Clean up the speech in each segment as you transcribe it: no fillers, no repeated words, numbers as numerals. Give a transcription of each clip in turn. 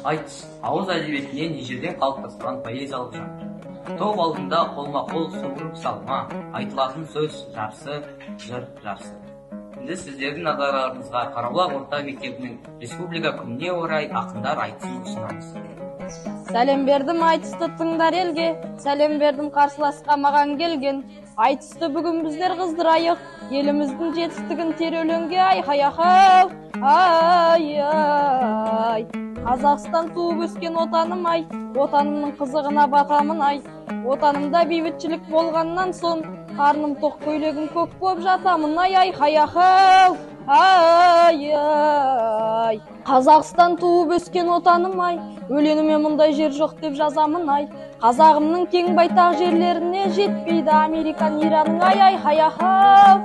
Айтыс ауыз әдебиетінен ежелден қалыптасқан поэзиялық жанр. Топ алдында қолма-қол суырып салма, айтылатын сөз жарысы, жыр жарысы. Енді сіздердің назарларыңызға Қарабұлақ орта мектебінің республика күніне орай ақындар айтысын ұсынамыз. Сәлем бердім айтысты тыңдар елге, сәлем бердім қарсыласқа маған келген. Айтысты бүгін біздер қыздырайық, еліміздің жетістігін тер өлеңге ай-хай-ахау, ай-ай. Қазақстан туып өскен отаным ай, отанымның қызығына батамын ай. Отанымда бейбітшілік болғаннан соң, қарным тоқ көйлегім көк боп жатамын ай-хай-ахау, ай-ай. Қазақстан туып өскен отаным ай, өлеңіме мұндай жер жоқ деп жазамын ай. Қазағымның кең байтақ жерлеріне жетпейді Американ Ираның ай-ай-хай-ахау,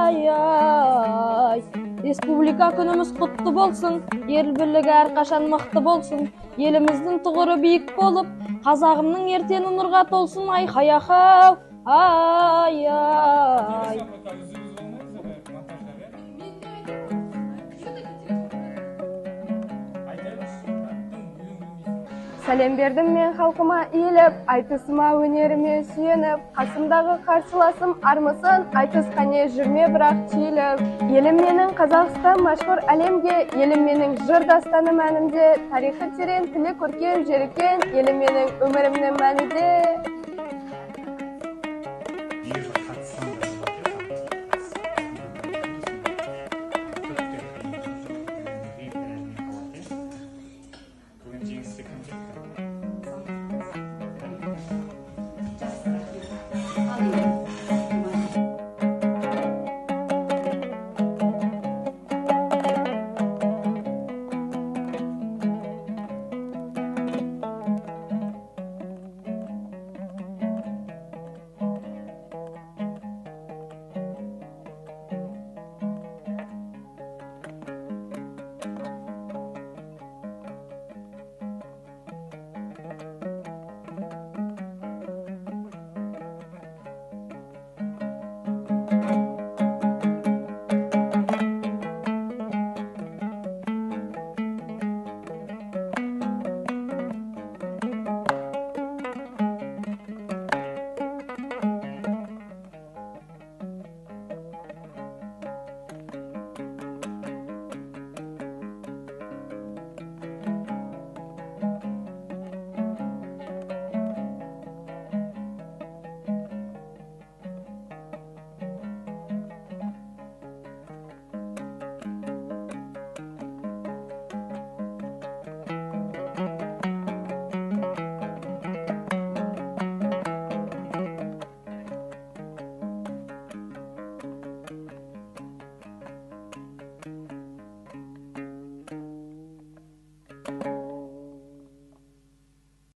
ай-ай. Республика күніміз құтты болсын, ел бірлігі әрқашан мықты болсын. Еліміздің тұғыры биік болып, қазағымның ертеңі нұрға толсын ай-хай-ахау, ай-ай. Сәлем бердім мен халқыма иіліп, айтысыма өнеріме сүйеніп, қасымдағы қарсыласым армысын, айтыс қане жүрме бірақ түйіліп. Елім менің Қазақстан машһүр әлемге, елім менің жыр дастаны мәнімде, тарихы терең, тілі көркем, жері кең, елім менің өмірімнің мәнінде.